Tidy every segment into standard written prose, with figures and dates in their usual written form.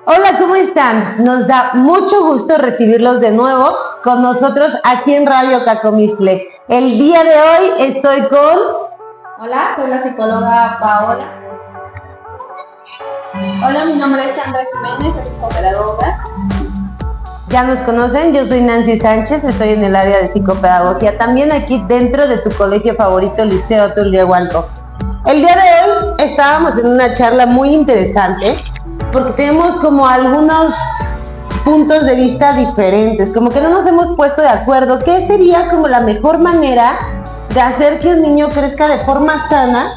Hola, ¿cómo están? Nos da mucho gusto recibirlos de nuevo con nosotros aquí en Radio Cacomistle. El día de hoy estoy con... Hola, soy la psicóloga Paola. Hola, mi nombre es Sandra Jiménez, soy psicopedagoga. Ya nos conocen, yo soy Nancy Sánchez, estoy en el área de psicopedagogía, también aquí dentro de tu colegio favorito, Liceo Tulyehualco. El día de hoy estábamos en una charla muy interesante porque tenemos como algunos puntos de vista diferentes, como que no nos hemos puesto de acuerdo qué sería como la mejor manera de hacer que un niño crezca de forma sana,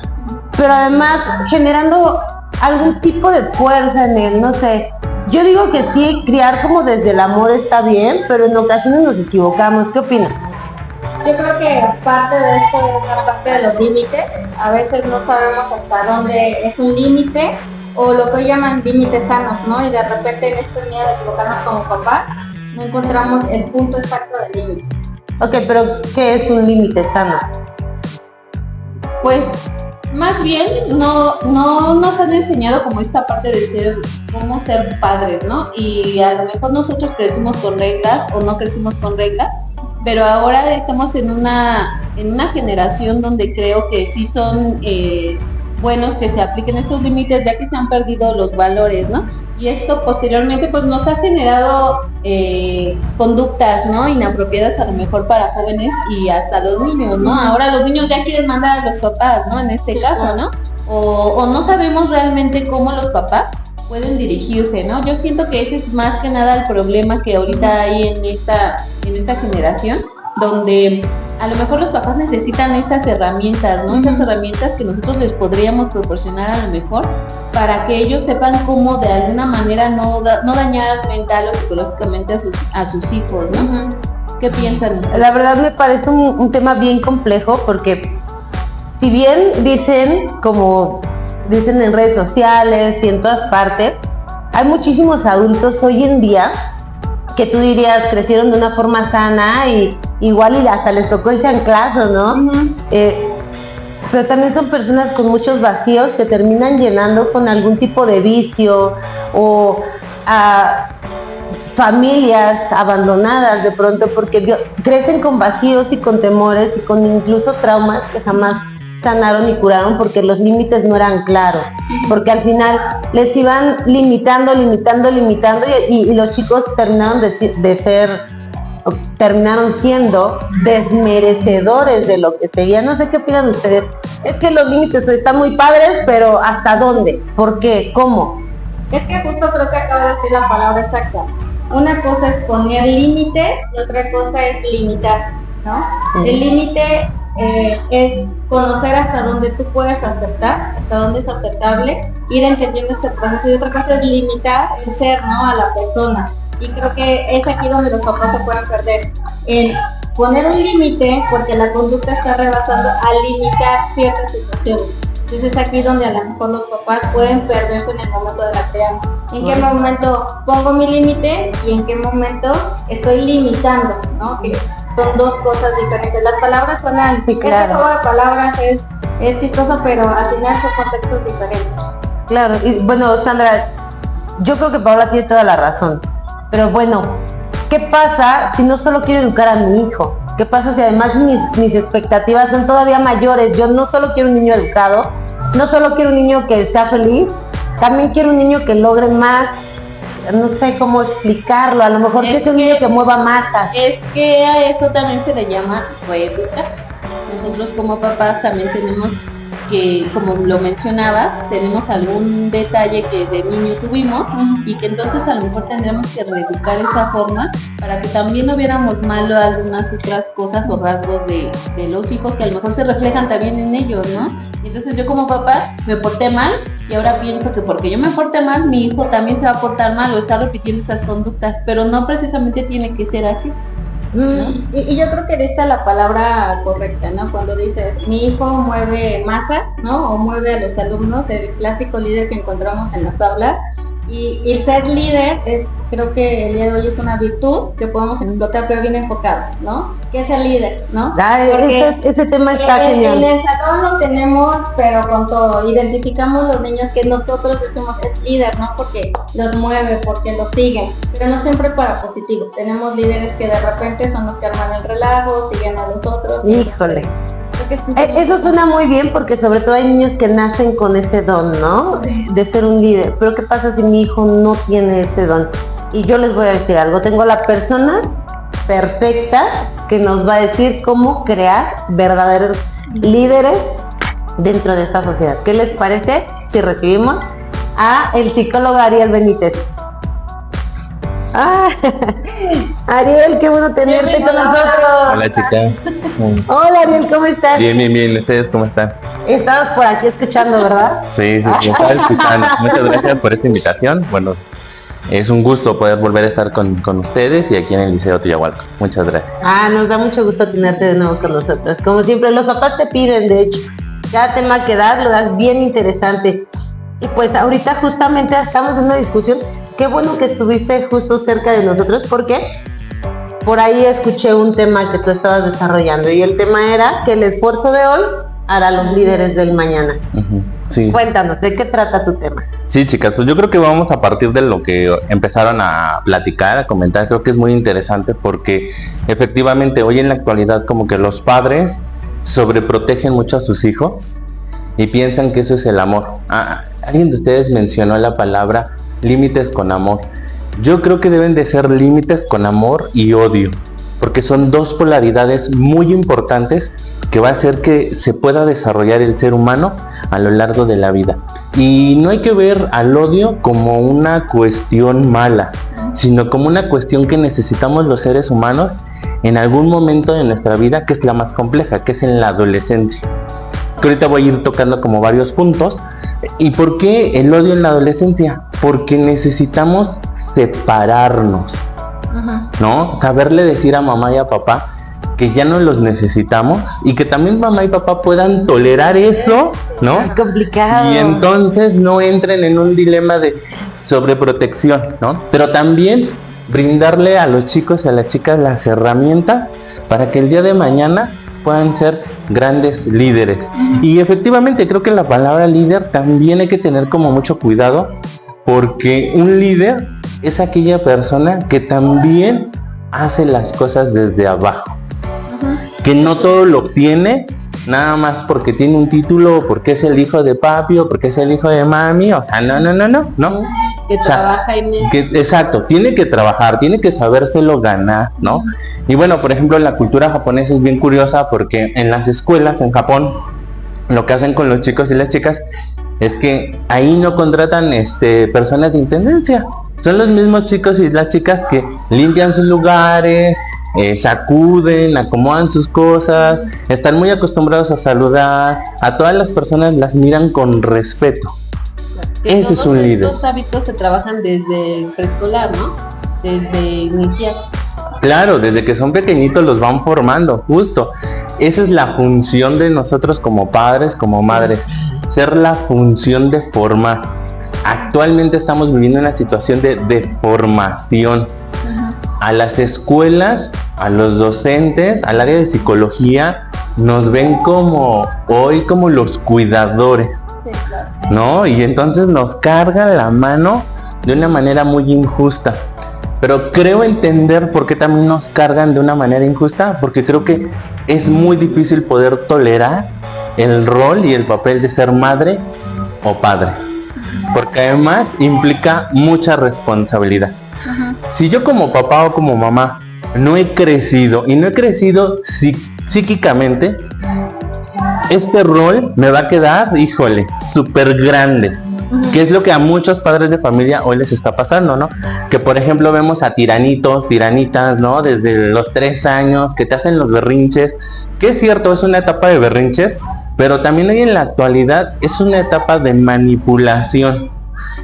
pero además generando algún tipo de fuerza en él, no sé. Yo digo que sí, criar como desde el amor está bien, pero en ocasiones nos equivocamos. ¿Qué opinas? Yo creo que parte de esto es una parte de los límites. A veces no sabemos hasta dónde es un límite o lo que hoy llaman límites sanos, ¿no? Y de repente en este miedo de equivocarnos como papá, no encontramos el punto exacto del límite. Ok, pero ¿qué es un límite sano? Pues más bien no nos han enseñado como esta parte de cómo ser padres, ¿no? Y a lo mejor nosotros crecimos con reglas o no crecimos con reglas, pero ahora estamos en una generación donde creo que sí son buenos que se apliquen estos límites, ya que se han perdido los valores, ¿no? Y esto posteriormente pues nos ha generado conductas, ¿no? Inapropiadas a lo mejor para jóvenes y hasta los niños, ¿no? Ahora los niños ya quieren mandar a los papás, ¿no? En este caso, ¿no? O no sabemos realmente cómo los papás pueden dirigirse, ¿no? Yo siento que ese es más que nada el problema que ahorita hay en esta generación, donde a lo mejor los papás necesitan esas herramientas, ¿no? Esas herramientas que nosotros les podríamos proporcionar a lo mejor para que ellos sepan cómo de alguna manera no dañar mental o psicológicamente a sus hijos, ¿no? ¿Qué piensan ustedes? La verdad me parece un tema bien complejo porque si bien dicen, como dicen en redes sociales y en todas partes, hay muchísimos adultos hoy en día que tú dirías crecieron de una forma sana y igual y hasta les tocó el chanclazo, ¿no? Pero también son personas con muchos vacíos que terminan llenando con algún tipo de vicio o familias abandonadas de pronto porque crecen con vacíos y con temores y con incluso traumas que jamás sanaron y curaron porque los límites no eran claros, porque al final les iban limitando y los chicos terminaron siendo desmerecedores de lo que seguía. No sé qué opinan ustedes. Es que los límites están muy padres, pero ¿hasta dónde? ¿Por qué? ¿Cómo? Es que justo creo que acabo de decir la palabra exacta. Una cosa es poner límites y otra cosa es limitar, ¿no? El límite es conocer hasta dónde tú puedes aceptar, hasta dónde es aceptable, ir entendiendo este proceso, y otra cosa es limitar el ser, ¿no? A la persona. Y creo que es aquí donde los papás se pueden perder, en poner un límite porque la conducta está rebasando a limitar ciertas situaciones. Entonces es aquí donde a lo mejor los papás pueden perderse en el momento de la crianza. ¿En qué momento pongo mi límite y en qué momento estoy limitando, ¿no? Que son dos cosas diferentes. Las palabras suenan, sí, claro. Este juego de palabras es chistoso, pero al final son contextos diferentes. Claro, y bueno, Sandra, yo creo que Paola tiene toda la razón. Pero bueno, ¿qué pasa si no solo quiero educar a mi hijo? ¿Qué pasa si además mis expectativas son todavía mayores? Yo no solo quiero un niño educado, no solo quiero un niño que sea feliz, también quiero un niño que logre más, no sé cómo explicarlo, a lo mejor que sea un niño que mueva masas. Es que a eso también se le llama reeducar. Nosotros como papás también tenemos que, como lo mencionaba, tenemos algún detalle que de niño tuvimos y que entonces a lo mejor tendremos que reeducar esa forma para que también no viéramos malo algunas otras cosas o rasgos de los hijos que a lo mejor se reflejan también en ellos, ¿no? Y entonces yo como papá me porté mal y ahora pienso que porque yo me porté mal, mi hijo también se va a portar mal o está repitiendo esas conductas, pero no precisamente tiene que ser así. ¿No? Y yo creo que esta es la palabra correcta, ¿no? Cuando dices, mi hijo mueve masas, ¿no? O mueve a los alumnos, el clásico líder que encontramos en las aulas. Y ser líder creo que el día de hoy es una virtud que podemos explotar, pero bien enfocado, ¿no? ¿qué es el líder, no? Ese tema está genial. En el salón lo tenemos, pero con todo. Identificamos los niños que nosotros decimos es líder, ¿no? Porque los mueve, porque los siguen, pero no siempre para positivo. Tenemos líderes que de repente son los que arman el relajo, siguen a los otros. Híjole. Eso suena muy bien porque sobre todo hay niños que nacen con ese don, ¿no? De ser un líder. Pero ¿qué pasa si mi hijo no tiene ese don? Y yo les voy a decir algo. Tengo la persona perfecta que nos va a decir cómo crear verdaderos líderes dentro de esta sociedad. ¿Qué les parece si recibimos a el psicólogo Ariel Benítez? Ariel, qué bueno tenerte con nosotros. Hola, chicas. Hola, Ariel, ¿cómo estás? Bien. ¿Ustedes cómo están? Estabas por aquí escuchando, ¿verdad? Sí, estaba escuchando. Muchas gracias por esta invitación. Bueno, es un gusto poder volver a estar con ustedes y aquí en el Liceo Tuyahualco. Muchas gracias. Nos da mucho gusto tenerte de nuevo con nosotros. Como siempre, los papás te piden, de hecho, cada tema que das, lo das bien interesante. Y pues ahorita justamente estamos en una discusión. Qué bueno que estuviste justo cerca de nosotros porque por ahí escuché un tema que tú estabas desarrollando y el tema era que el esfuerzo de hoy hará los líderes del mañana. Sí. Cuéntanos, ¿de qué trata tu tema? Sí, chicas, pues yo creo que vamos a partir de lo que empezaron a platicar, a comentar. Creo que es muy interesante porque efectivamente hoy en la actualidad como que los padres sobreprotegen mucho a sus hijos y piensan que eso es el amor. Alguien de ustedes mencionó la palabra límites con amor. Yo creo que deben de ser límites con amor y odio, porque son dos polaridades muy importantes que va a hacer que se pueda desarrollar el ser humano a lo largo de la vida. Y no hay que ver al odio como una cuestión mala, sino como una cuestión que necesitamos los seres humanos en algún momento de nuestra vida, que es la más compleja, que es en la adolescencia. Que ahorita voy a ir tocando como varios puntos. ¿Y por qué el odio en la adolescencia? Porque necesitamos separarnos, ¿no? Saberle decir a mamá y a papá que ya no los necesitamos y que también mamá y papá puedan tolerar eso, ¿no? Es complicado. Y entonces no entren en un dilema de sobreprotección, ¿no? Pero también brindarle a los chicos y a las chicas las herramientas para que el día de mañana puedan ser grandes líderes. Y efectivamente creo que la palabra líder también hay que tener como mucho cuidado, porque un líder es aquella persona que también hace las cosas desde abajo, que no todo lo obtiene nada más porque tiene un título, o porque es el hijo de papi o porque es el hijo de mami. O sea, no. Que trabaja en él. Exacto, tiene que trabajar, tiene que sabérselo ganar, ¿no? Y bueno, por ejemplo, la cultura japonesa es bien curiosa porque en las escuelas en Japón lo que hacen con los chicos y las chicas es que ahí no contratan personas de intendencia. Son los mismos chicos y las chicas que limpian sus lugares, sacuden, acomodan sus cosas, están muy acostumbrados a saludar, a todas las personas las miran con respeto. Ese es un líder. Estos hábitos se trabajan desde preescolar, ¿no? Desde iniciar. Claro, desde que son pequeñitos los van formando, justo. Esa es la función de nosotros como padres, como madres, ser la función de formar. Actualmente estamos viviendo una situación de formación. A las escuelas, a los docentes, al área de psicología, nos ven como los cuidadores, ¿no? Y entonces nos cargan la mano de una manera muy injusta. Pero creo entender por qué también nos cargan de una manera injusta, porque creo que es muy difícil poder tolerar el rol y el papel de ser madre o padre, porque además implica mucha responsabilidad. Si yo como papá o como mamá no he crecido, y no he crecido psíquicamente, este rol me va a quedar, híjole, súper grande. Que es lo que a muchos padres de familia hoy les está pasando, ¿no? Que por ejemplo vemos a tiranitos, tiranitas, ¿no? Desde los 3 años, que te hacen los berrinches, que es cierto, es una etapa de berrinches, pero también hoy en la actualidad es una etapa de manipulación.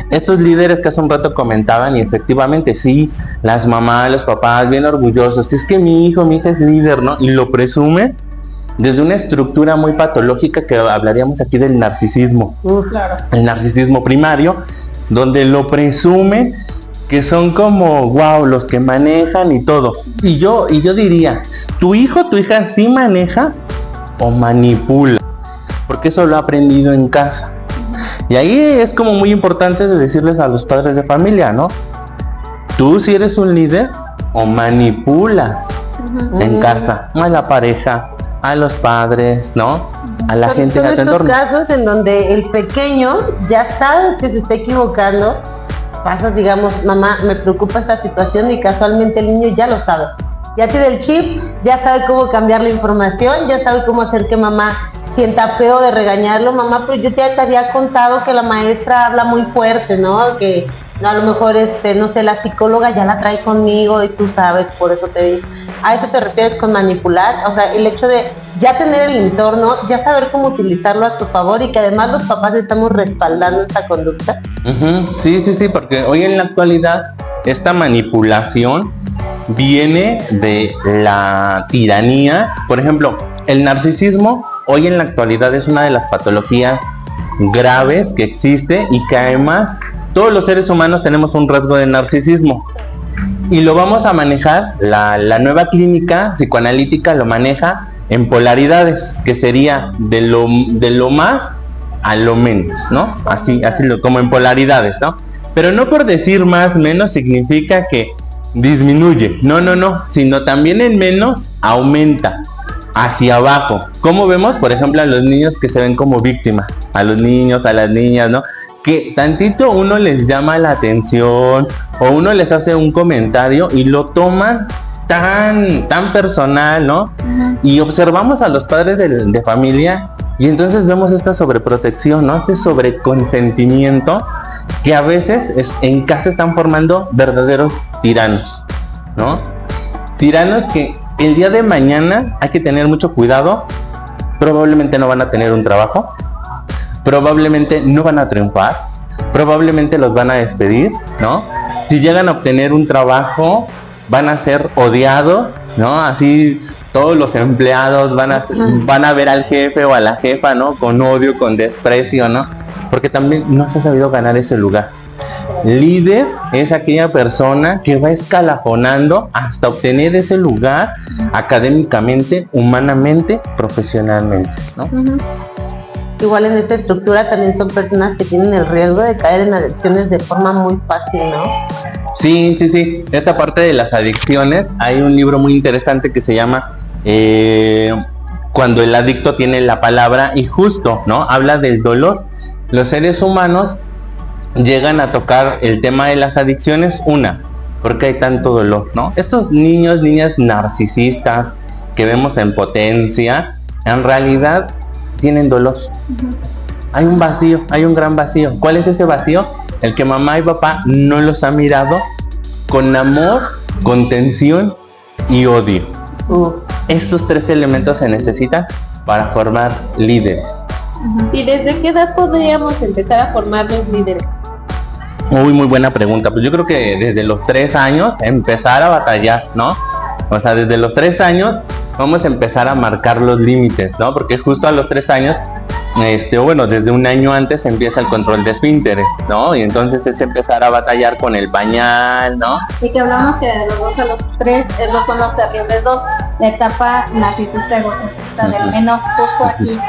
Estos líderes que hace un rato comentaban, y efectivamente sí, las mamás, los papás bien orgullosos, es que mi hija es líder, ¿no? Y lo presume desde una estructura muy patológica que hablaríamos aquí del narcisismo. Claro. El narcisismo primario, donde lo presume que son como, wow, los que manejan y todo. Y yo diría, ¿tu hijo o tu hija sí maneja o manipula? Porque eso lo ha aprendido en casa. Y ahí es como muy importante de decirles a los padres de familia, ¿no? ¿Tú sí eres un líder o manipulas en casa? A la pareja, a los padres, ¿no? A la gente en de tu estos entorno. casos en donde el pequeño ya sabes que se está equivocando, pasas, digamos, mamá, me preocupa esta situación, y casualmente el niño ya lo sabe. Ya tiene el chip, ya sabe cómo cambiar la información, ya sabe cómo hacer que mamá sienta feo de regañarlo. Mamá, pero yo ya te había contado que la maestra habla muy fuerte, ¿no? Que a lo mejor, no sé, la psicóloga ya la trae conmigo y tú sabes, por eso te digo. ¿A eso te refieres con manipular? O sea, el hecho de ya tener el entorno, ya saber cómo utilizarlo a tu favor, y que además los papás estamos respaldando esta conducta. Sí, porque hoy en la actualidad esta manipulación viene de la tiranía. Por ejemplo, el narcisismo hoy en la actualidad es una de las patologías graves que existe, y que además todos los seres humanos tenemos un rasgo de narcisismo, y lo vamos a manejar, la nueva clínica psicoanalítica lo maneja en polaridades, que sería de lo más a lo menos, ¿no? Así como en polaridades, ¿no? Pero no por decir más, menos significa que disminuye, no, sino también en menos aumenta hacia abajo. ¿Cómo vemos? Por ejemplo, a los niños que se ven como víctimas, a los niños, a las niñas, ¿no? Que tantito uno les llama la atención o uno les hace un comentario y lo toman tan personal, ¿no? Y observamos a los padres de familia, y entonces vemos esta sobreprotección, ¿no? Este sobreconsentimiento, que a veces en casa están formando verdaderos tiranos, ¿no? Tiranos que el día de mañana hay que tener mucho cuidado. Probablemente no van a tener un trabajo, probablemente no van a triunfar, probablemente los van a despedir, ¿no? Si llegan a obtener un trabajo, van a ser odiados, ¿no? Así todos los empleados van a ver al jefe o a la jefa, ¿no? Con odio, con desprecio, ¿no? Porque también no se ha sabido ganar ese lugar. Líder es aquella persona que va escalafonando hasta obtener ese lugar académicamente, humanamente, profesionalmente, ¿no? Igual en esta estructura también son personas que tienen el riesgo de caer en adicciones de forma muy fácil, ¿no? Sí. Esta parte de las adicciones, hay un libro muy interesante que se llama Cuando el adicto tiene la palabra, y justo, ¿no? Habla del dolor. Los seres humanos llegan a tocar el tema de las adicciones, ¿por qué hay tanto dolor, no? Estos niños, niñas narcisistas que vemos en potencia, en realidad tienen dolor. Hay un vacío, hay un gran vacío. ¿Cuál es ese vacío? El que mamá y papá no los ha mirado con amor, contención y odio. Estos tres elementos se necesitan para formar líderes. ¿Y desde qué edad podríamos empezar a formar los líderes? Muy buena pregunta. Pues yo creo que desde los 3 años empezar a batallar, ¿no? O sea, desde los 3 años vamos a empezar a marcar los límites, ¿no? Porque justo a los 3 años, desde un año antes empieza el control de esfínteres, ¿no? Y entonces es empezar a batallar con el pañal, ¿no? Y que hablamos que de los 2 a los 3 son los terribles 2, la etapa narcisista egocéntrica del menos, justo aquí.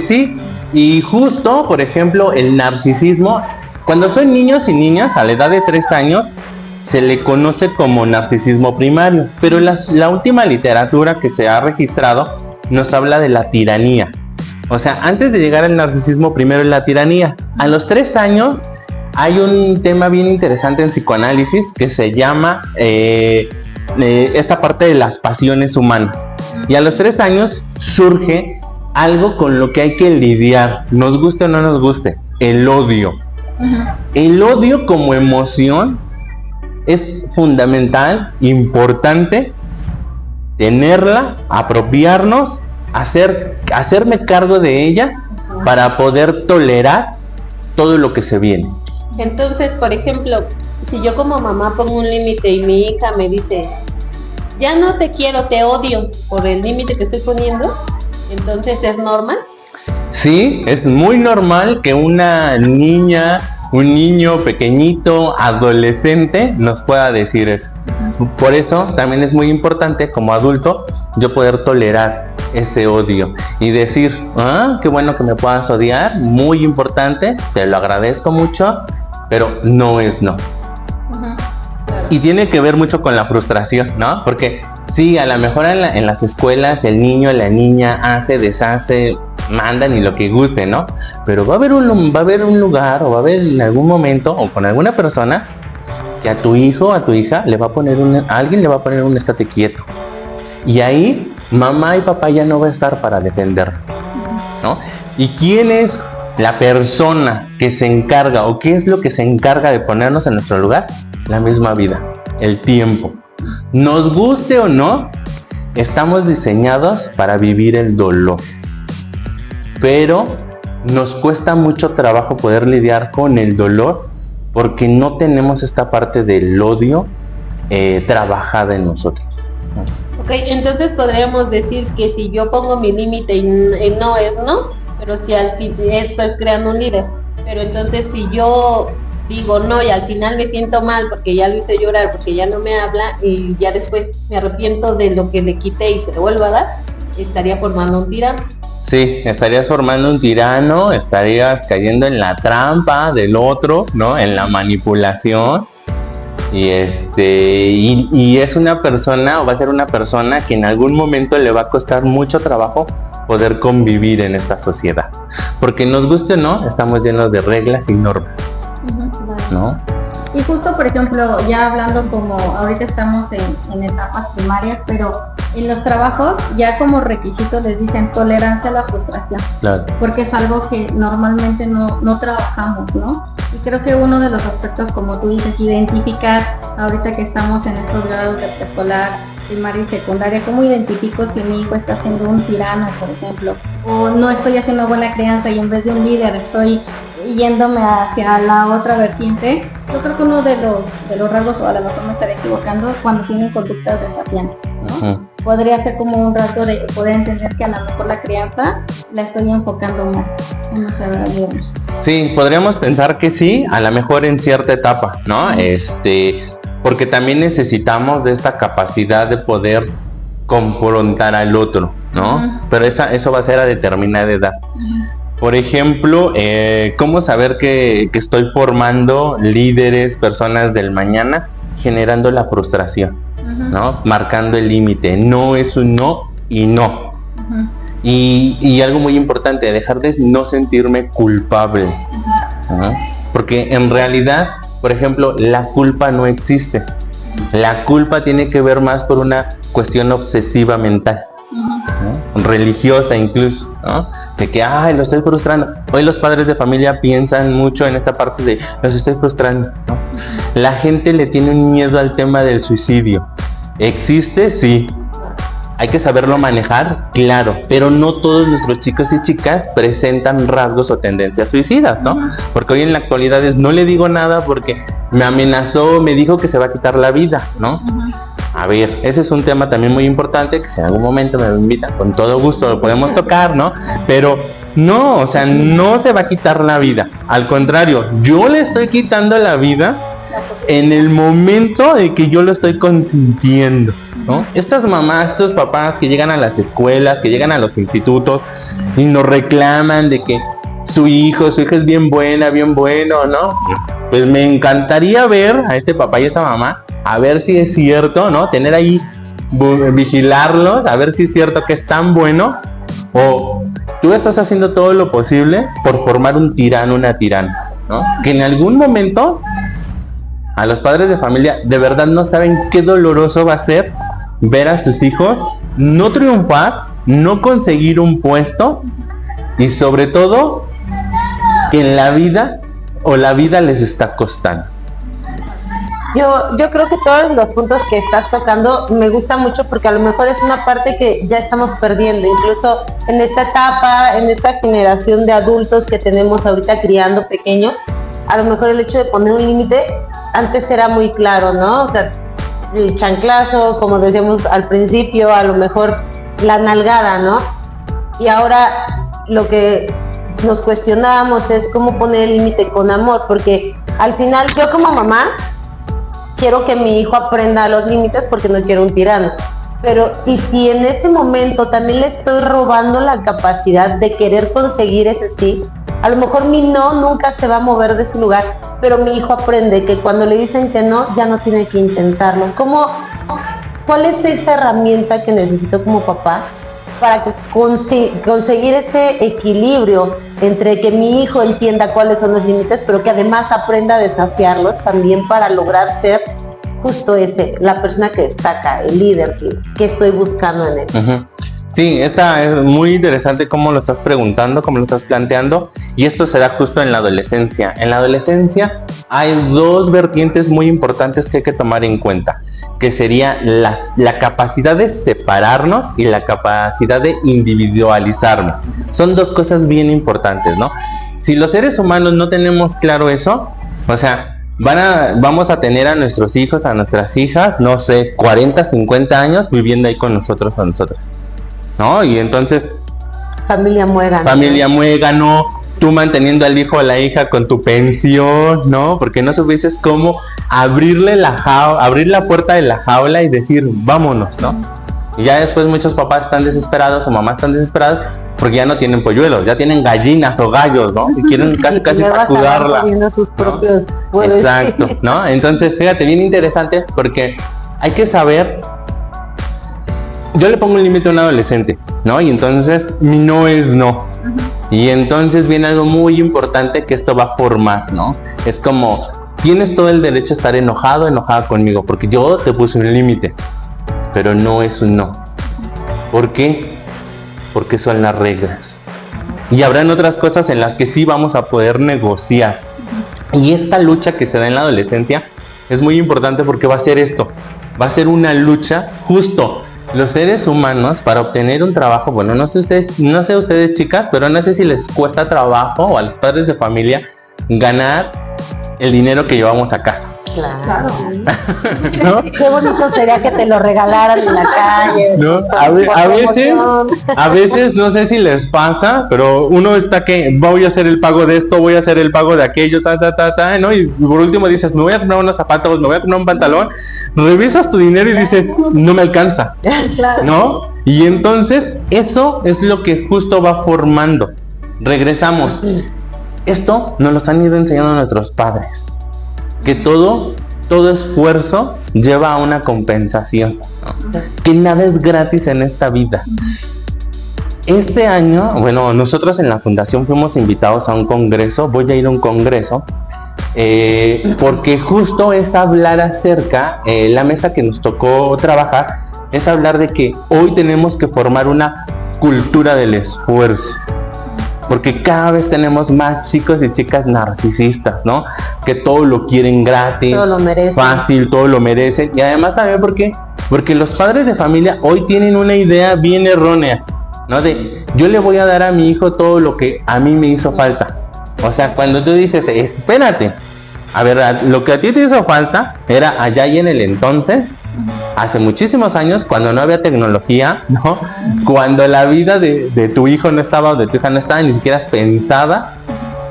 Sí, y justo, por ejemplo, el narcisismo, cuando son niños y niñas, a la edad de 3 años, se le conoce como narcisismo primario, pero la última literatura que se ha registrado nos habla de la tiranía. O sea, antes de llegar al narcisismo, primero es la tiranía. A los 3 años hay un tema bien interesante en psicoanálisis que se llama esta parte de las pasiones humanas. Y a los 3 años surge algo con lo que hay que lidiar, nos guste o no nos guste, el odio. El odio como emoción es fundamental, importante tenerla, apropiarnos, hacerme cargo de ella para poder tolerar todo lo que se viene. Entonces, por ejemplo, si yo como mamá pongo un límite y mi hija me dice, ya no te quiero, te odio por el límite que estoy poniendo, entonces ¿es normal? Sí, es muy normal que una niña un niño pequeñito, adolescente, nos pueda decir eso. Por eso también es muy importante como adulto yo poder tolerar ese odio y decir, qué bueno que me puedas odiar, muy importante, te lo agradezco mucho, pero no es no. Y tiene que ver mucho con la frustración, ¿no? Porque sí, a lo mejor en las escuelas el niño, la niña hace, deshace, mandan y lo que guste, ¿no? Pero va a haber un lugar o va a haber en algún momento o con alguna persona que a tu hijo, a tu hija alguien le va a poner un estate quieto. Y ahí mamá y papá ya no va a estar para defendernos, ¿no? ¿Y quién es la persona que se encarga o qué es lo que se encarga de ponernos en nuestro lugar? La misma vida, el tiempo. Nos guste o no, estamos diseñados para vivir el dolor. Pero nos cuesta mucho trabajo poder lidiar con el dolor porque no tenemos esta parte del odio trabajada en nosotros. Ok, entonces podríamos decir que si yo pongo mi límite y no es no, pero si al fin estoy creando un líder. Pero entonces si yo digo no y al final me siento mal porque ya lo hice llorar, porque ya no me habla y ya después me arrepiento de lo que le quité y se lo vuelvo a dar, estaría formando un tirano. Sí, estarías formando un tirano, estarías cayendo en la trampa del otro, ¿no? En la manipulación. Y es una persona o va a ser una persona que en algún momento le va a costar mucho trabajo poder convivir en esta sociedad. Porque nos guste o no, estamos llenos de reglas y normas, ¿no? Y justo, por ejemplo, ya hablando como ahorita estamos en etapas primarias, pero en los trabajos ya como requisito les dicen tolerancia a la frustración. Claro. Porque es algo que normalmente no trabajamos, ¿no? Y creo que uno de los aspectos, como tú dices, identificar, ahorita que estamos en estos grados de preescolar, primaria y secundaria, ¿cómo identifico si mi hijo está siendo un tirano, por ejemplo? O no estoy haciendo buena crianza y en vez de un líder estoy yéndome hacia la otra vertiente. Yo creo que uno de los rasgos, o a lo mejor me estaré equivocando, es cuando tienen conductas desafiantes, ¿no? Podría ser como un rasgo de poder entender que a lo mejor la crianza la estoy enfocando más en los ciudadanos. Sí, podríamos pensar que sí, a lo mejor en cierta etapa, ¿no? Porque también necesitamos de esta capacidad de poder confrontar al otro, ¿no? Pero eso va a ser a determinada edad. Por ejemplo, ¿cómo saber que estoy formando líderes, personas del mañana? Generando la frustración, ¿no? Marcando el límite. No es un no y no. Y algo muy importante, dejar de no sentirme culpable, ¿no? Porque en realidad, por ejemplo, la culpa no existe. La culpa tiene que ver más por una cuestión obsesiva mental, ¿no? Religiosa incluso, ¿no? De que, lo estoy frustrando. Hoy los padres de familia piensan mucho en esta parte de, los estoy frustrando, ¿no? La gente le tiene un miedo al tema del suicidio. ¿Existe? Sí. Hay que saberlo manejar, claro, pero no todos nuestros chicos y chicas presentan rasgos o tendencias suicidas, ¿no? Porque hoy en la actualidad no le digo nada porque me amenazó, me dijo que se va a quitar la vida, ¿no? A ver, ese es un tema también muy importante que si en algún momento me invitan, con todo gusto lo podemos tocar, ¿no? Pero no, o sea, no se va a quitar la vida. Al contrario, yo le estoy quitando la vida en el momento de que yo lo estoy consintiendo, ¿no? Estas mamás, estos papás que llegan a las escuelas, que llegan a los institutos y nos reclaman de que su hija es bien buena, bien bueno, ¿no? Pues me encantaría ver a este papá y a esa mamá, a ver si es cierto, ¿no? Tener ahí, vigilarlos, a ver si es cierto que es tan bueno, o tú estás haciendo todo lo posible por formar un tirano, una tirana, ¿no? Que en algún momento a los padres de familia de verdad no saben qué doloroso va a ser ver a sus hijos no triunfar, no conseguir un puesto y sobre todo que en la vida les está costando. Yo creo que todos los puntos que estás tocando me gusta mucho porque a lo mejor es una parte que ya estamos perdiendo, incluso en esta etapa, en esta generación de adultos que tenemos ahorita criando pequeños, a lo mejor el hecho de poner un límite antes era muy claro, ¿no? O sea, el chanclazo, como decíamos al principio, a lo mejor la nalgada, ¿no? Y ahora lo que nos cuestionábamos es cómo poner el límite con amor, porque al final yo como mamá quiero que mi hijo aprenda los límites porque no quiero un tirano. Pero, y si en ese momento también le estoy robando la capacidad de querer conseguir ese sí, a lo mejor mi no nunca se va a mover de su lugar, pero mi hijo aprende que cuando le dicen que no, ya no tiene que intentarlo. ¿Cuál es esa herramienta que necesito como papá para que conseguir ese equilibrio entre que mi hijo entienda cuáles son los límites, pero que además aprenda a desafiarlos también para lograr ser justo la persona que destaca, el líder que estoy buscando en él? Uh-huh. Sí, esta es muy interesante cómo lo estás preguntando, cómo lo estás planteando, y esto se da justo en la adolescencia. En la adolescencia hay dos vertientes muy importantes que hay que tomar en cuenta, que sería la capacidad de separarnos y la capacidad de individualizarnos. Son dos cosas bien importantes, ¿no? Si los seres humanos no tenemos claro eso, o sea, vamos a tener a nuestros hijos, a nuestras hijas, no sé, 40, 50 años viviendo ahí con nosotros o nosotras, ¿no? Y entonces familia muégano, tú manteniendo al hijo o la hija con tu pensión, ¿no? Porque no supieses cómo abrir la puerta de la jaula y decir vámonos, ¿no? Y ya después muchos papás están desesperados o mamás están desesperadas porque ya no tienen polluelos, ya tienen gallinas o gallos, ¿no? Y quieren casi sacudarla, poniendo sus propios huevos. Exacto, ¿no? Entonces, fíjate, bien interesante porque hay que saber. Yo le pongo un límite a un adolescente, ¿no? Y entonces mi no es no. Y entonces viene algo muy importante que esto va a formar, ¿no? Es como, tienes todo el derecho a estar enojada conmigo, porque yo te puse un límite, pero no es un no. ¿Por qué? Porque son las reglas. Y habrán otras cosas en las que sí vamos a poder negociar. Y esta lucha que se da en la adolescencia es muy importante porque va a ser esto. Va a ser una lucha justo. Los seres humanos para obtener un trabajo, bueno, no sé ustedes chicas, pero no sé si les cuesta trabajo o a los padres de familia ganar el dinero que llevamos a casa. Claro. ¿No? Qué bonito sería que te lo regalaran en la calle. ¿No? A veces no sé si les pasa, pero uno está que voy a hacer el pago de esto, voy a hacer el pago de aquello, ¿no? Y por último dices, me voy a comprar unos zapatos, me voy a comprar un pantalón, revisas tu dinero y dices, no me alcanza, ¿no? Y entonces eso es lo que justo va formando. Regresamos. Esto nos lo han ido enseñando nuestros padres. Que todo esfuerzo lleva a una compensación, ¿no? Que nada es gratis en esta vida. Este año, bueno, nosotros en la fundación fuimos invitados a un congreso, voy a ir a un congreso, porque justo es hablar acerca, la mesa que nos tocó trabajar, es hablar de que hoy tenemos que formar una cultura del esfuerzo. Porque cada vez tenemos más chicos y chicas narcisistas, ¿no? Que todo lo quieren gratis, todo lo merecen, fácil, todo lo merecen. Y además también porque los padres de familia hoy tienen una idea bien errónea, ¿no? De yo le voy a dar a mi hijo todo lo que a mí me hizo falta. O sea, cuando tú dices, espérate, a ver, lo que a ti te hizo falta era allá y en el entonces, hace muchísimos años, cuando no había tecnología, ¿no? Cuando la vida de tu hijo no estaba o de tu hija no estaba ni siquiera pensada.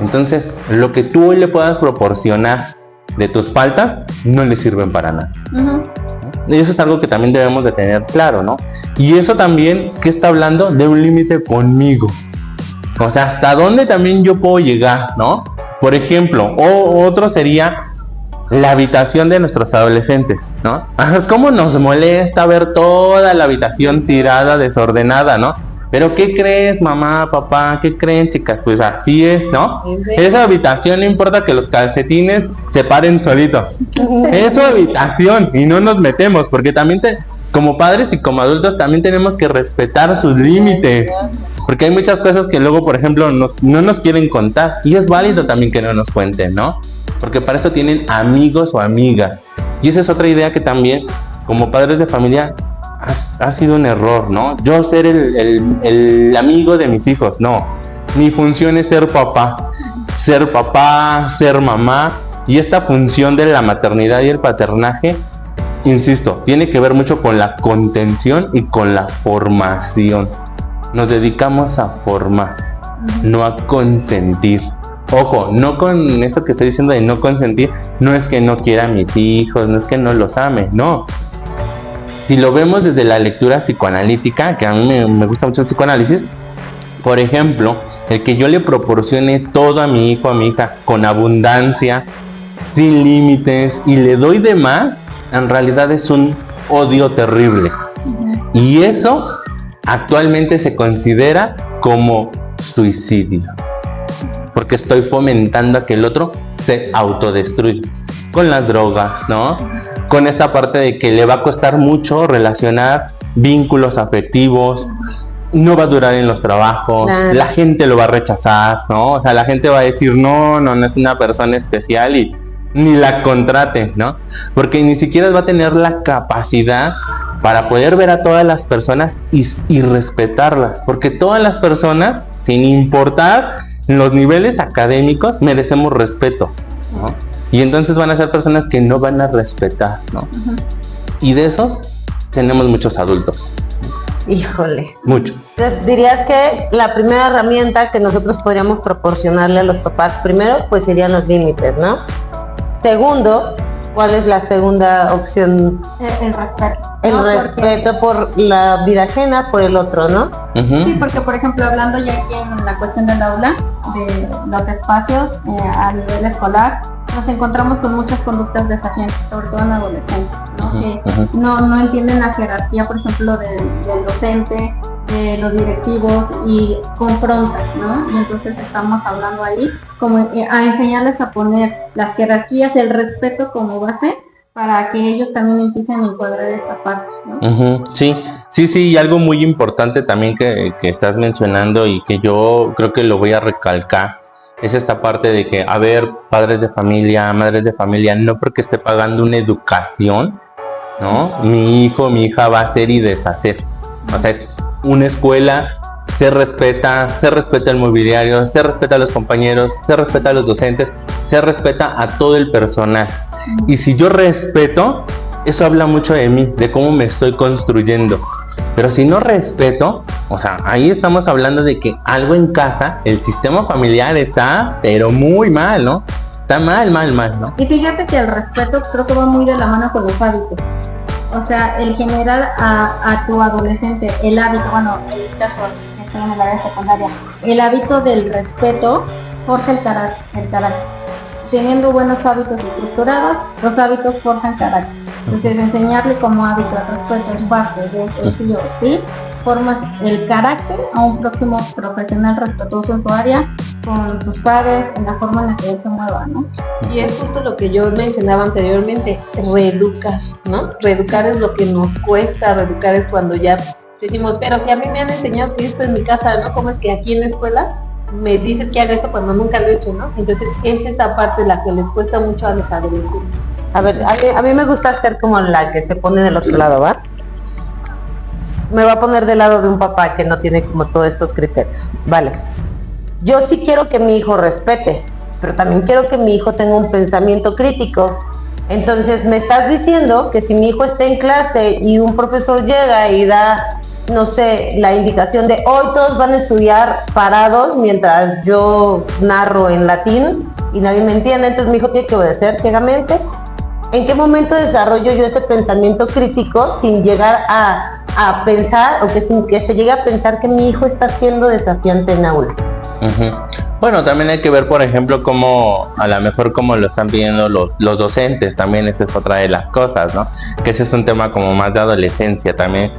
Entonces, lo que tú hoy le puedas proporcionar de tus faltas, no le sirven para nada. ¿No? Y eso es algo que también debemos de tener claro, ¿no? Y eso también, ¿qué está hablando? De un límite conmigo. O sea, hasta dónde también yo puedo llegar, ¿no? Por ejemplo, otro sería la habitación de nuestros adolescentes, ¿no? ¿Cómo nos molesta ver toda la habitación tirada, desordenada, ¿no? Pero ¿qué crees, mamá, papá? ¿Qué creen, chicas? Pues así es, ¿no? Esa habitación no importa que los calcetines se paren solitos. Es su habitación y no nos metemos, porque también como padres y como adultos también tenemos que respetar sus límites. Porque hay muchas cosas que luego, por ejemplo, no nos quieren contar. Y es válido también que no nos cuenten, ¿no? Porque para eso tienen amigos o amigas. Y esa es otra idea que también, como padres de familia, ha sido un error, ¿no? Yo ser el amigo de mis hijos, no. Mi función es ser papá, ser mamá. Y esta función de la maternidad y el paternaje, insisto, tiene que ver mucho con la contención y con la formación. Nos dedicamos a formar. no a consentir. Ojo, no con esto que estoy diciendo de no consentir, no es que no quiera a mis hijos, no es que no los ame, no. Si lo vemos desde la lectura psicoanalítica, que a mí me gusta mucho el psicoanálisis, por ejemplo, el que yo le proporcione todo a mi hijo, a mi hija, con abundancia, sin límites, y le doy de más, en realidad es un odio terrible. Y eso actualmente se considera como suicidio, porque estoy fomentando a que el otro se autodestruya con las drogas, ¿no? Con esta parte de que le va a costar mucho relacionar vínculos afectivos, no va a durar en los trabajos, Claro. la gente lo va a rechazar, ¿no? O sea, la gente va a decir, no es una persona especial y ni la contraten, ¿no? Porque ni siquiera va a tener la capacidad para poder ver a todas las personas y respetarlas, porque todas las personas, sin importar los niveles académicos, merecemos respeto, ¿no? Y entonces van a ser personas que no van a respetar, ¿no? Y de esos tenemos muchos adultos, Híjole. muchos. Entonces, dirías que la primera herramienta que nosotros podríamos proporcionarle a los papás, primero, pues serían los límites, ¿no? Segundo, ¿cuál es la segunda opción? El respeto. El ¿no? respeto por la vida ajena, por el otro, ¿no? Ujú. Sí, porque por ejemplo, hablando ya aquí en la cuestión del aula, de los espacios a nivel escolar, nos encontramos con muchas conductas desafiantes, sobre todo en adolescentes, ¿no? Ujú, Que ujú. no entienden la jerarquía, por ejemplo, del docente, de los directivos, y confrontan, ¿no? Y entonces estamos hablando ahí como a enseñarles a poner las jerarquías, el respeto como base, para que ellos también empiecen a encuadrar esta parte, ¿no? Ujú, sí, y algo muy importante también que estás mencionando y que yo creo que lo voy a recalcar, es esta parte de que, a ver, padres de familia, madres de familia, no porque esté pagando una educación, ¿no? Mi hijo, mi hija va a hacer y deshacer. O sea, es una escuela, se respeta el mobiliario, se respeta a los compañeros, se respeta a los docentes, se respeta a todo el personal. Y si yo respeto, eso habla mucho de mí, de cómo me estoy construyendo. Pero si no respeto, o sea, ahí estamos hablando de que algo en casa, el sistema familiar está, pero muy mal, ¿no? Está mal, ¿no? Y fíjate que el respeto creo que va muy de la mano con los hábitos. O sea, el generar a tu adolescente el hábito, bueno, en mi caso, estoy en el área secundaria, el hábito del respeto forja el carácter. Teniendo buenos hábitos estructurados, los hábitos forjan carácter. Entonces, enseñarle como hábito el respeto es parte de el sí o sí, formas el carácter a un próximo profesional respetuoso en su área, con sus padres, en la forma en la que él se mueva, ¿no? Y es justo lo que yo mencionaba anteriormente, reeducar, ¿no? Reeducar es lo que nos cuesta, reeducar es cuando ya decimos, pero si a mí me han enseñado que esto en mi casa, ¿no? ¿Cómo es que aquí en la escuela me dices que haga esto cuando nunca lo he hecho, ¿no? Entonces es esa parte la que les cuesta mucho a los adolescentes. A ver, a mí me gusta ser como la que se pone del otro lado, ¿va? Me va a poner del lado de un papá que no tiene como todos estos criterios. Vale. Yo sí quiero que mi hijo respete, pero también quiero que mi hijo tenga un pensamiento crítico. Entonces, me estás diciendo que si mi hijo está en clase y un profesor llega y da, no sé, la indicación de hoy todos van a estudiar parados mientras yo narro en latín y nadie me entiende, entonces mi hijo tiene que obedecer ciegamente. ¿En qué momento desarrollo yo ese pensamiento crítico sin llegar a pensar, o que sin que se llegue a pensar que mi hijo está siendo desafiante en aula? Ujú. Bueno, también hay que ver, por ejemplo, cómo, a lo mejor cómo lo están pidiendo los docentes, también esa es otra de las cosas, ¿no? Que ese es un tema como más de adolescencia, también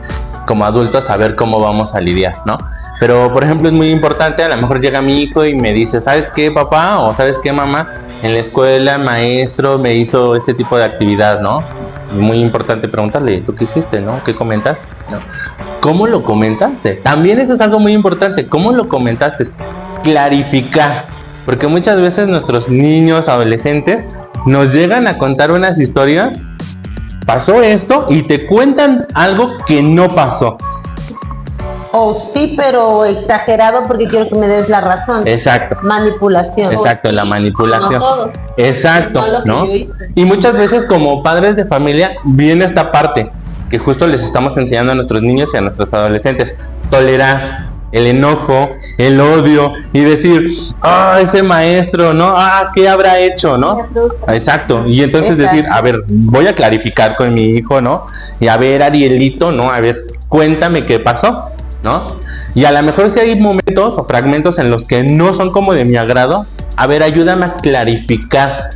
como adultos saber cómo vamos a lidiar, ¿no? Pero, por ejemplo, es muy importante, a lo mejor llega mi hijo y me dice, ¿sabes qué, papá? O ¿sabes qué, mamá? En la escuela, maestro me hizo este tipo de actividad, ¿no? Muy importante preguntarle, ¿tú qué hiciste, no? ¿Qué comentaste? ¿No? ¿Cómo lo comentaste? También eso es algo muy importante, ¿cómo lo comentaste? Clarificar, porque muchas veces nuestros niños, adolescentes, nos llegan a contar unas historias, pasó esto, y te cuentan algo que no pasó. O sí, pero exagerado porque quiero que me des la razón. Exacto. Manipulación. Exacto, la manipulación. No todos. Exacto, No lo que ¿no? yo hice. Y muchas veces como padres de familia viene esta parte que justo les estamos enseñando a nuestros niños y a nuestros adolescentes. Tolerar. el enojo, el odio y decir, ese maestro, ¿no? ¿Qué habrá hecho, no? Exacto. Y entonces decir, a ver, voy a clarificar con mi hijo, ¿no? Y a ver, Arielito, ¿no? A ver, cuéntame qué pasó, ¿no? Y a lo mejor si hay momentos o fragmentos en los que no son como de mi agrado, a ver, ayúdame a clarificar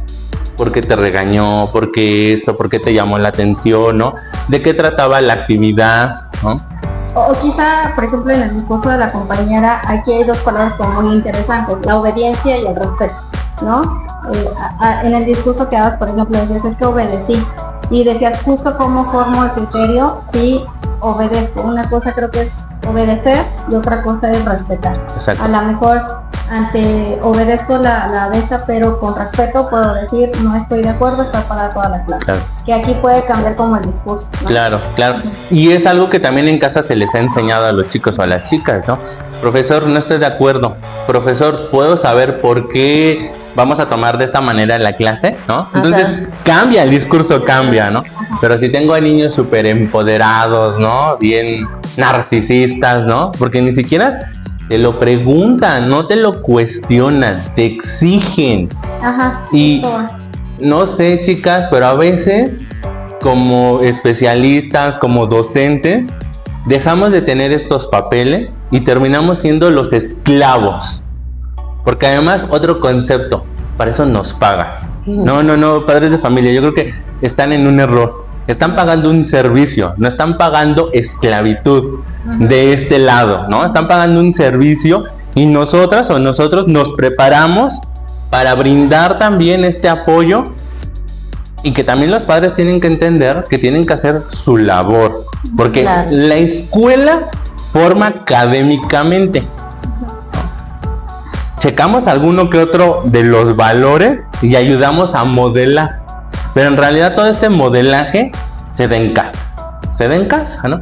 por qué te regañó, por qué esto, por qué te llamó la atención, ¿no? De qué trataba la actividad, ¿no? O quizá, por ejemplo, en el discurso de la compañera, aquí hay dos palabras como muy interesantes, la obediencia y el respeto, ¿no? En el discurso que dabas, por ejemplo, decías, es que obedecí. Y decías, justo cómo formo el criterio si obedezco. Una cosa creo que es obedecer y otra cosa es respetar. Exacto. A lo mejor obedezco la de esta, pero con respeto puedo decir, no estoy de acuerdo, está para toda la clase. Claro. Que aquí puede cambiar como el discurso, ¿no? Claro. Y es algo que también en casa se les ha enseñado a los chicos o a las chicas, ¿no? Profesor, no estoy de acuerdo. Profesor, ¿puedo saber por qué vamos a tomar de esta manera la clase, ¿no? Entonces cambia, el discurso cambia, ¿no? Pero si tengo a niños súper empoderados, ¿no? Bien narcisistas, ¿no? Porque ni siquiera te lo preguntan, no te lo cuestionan, te exigen. Y no sé, chicas, pero a veces como especialistas, como docentes, dejamos de tener estos papeles y terminamos siendo los esclavos. Porque además, otro concepto, para eso nos pagan. No, padres de familia, yo creo que están en un error. Están pagando un servicio, no están pagando esclavitud de este lado, ¿no? Están pagando un servicio y nosotras o nosotros nos preparamos para brindar también este apoyo, y que también los padres tienen que entender que tienen que hacer su labor, porque la escuela forma académicamente. Checamos alguno que otro de los valores y ayudamos a modelar, pero en realidad todo este modelaje se da en casa, ¿no?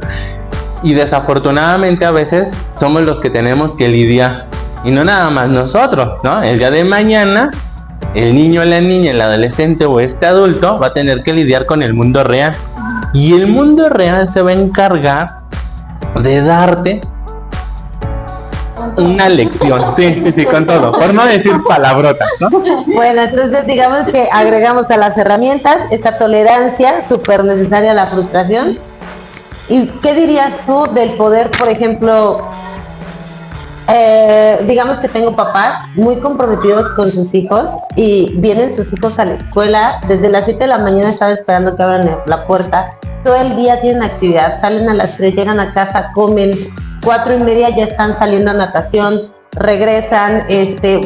Y desafortunadamente a veces somos los que tenemos que lidiar, y no nada más nosotros, ¿no? El día de mañana el niño, la niña, el adolescente o este adulto va a tener que lidiar con el mundo real, y el mundo real se va a encargar de darte una lección, sí, con todo, por no decir palabrotas, ¿no? Bueno, entonces digamos que agregamos a las herramientas esta tolerancia súper necesaria a la frustración. ¿Y qué dirías tú del poder, por ejemplo, digamos que tengo papás muy comprometidos con sus hijos y vienen sus hijos a la escuela, desde las 7 de la mañana están esperando que abran la puerta, todo el día tienen actividad, salen a las 3, llegan a casa, comen, 4:30 ya están saliendo a natación, regresan,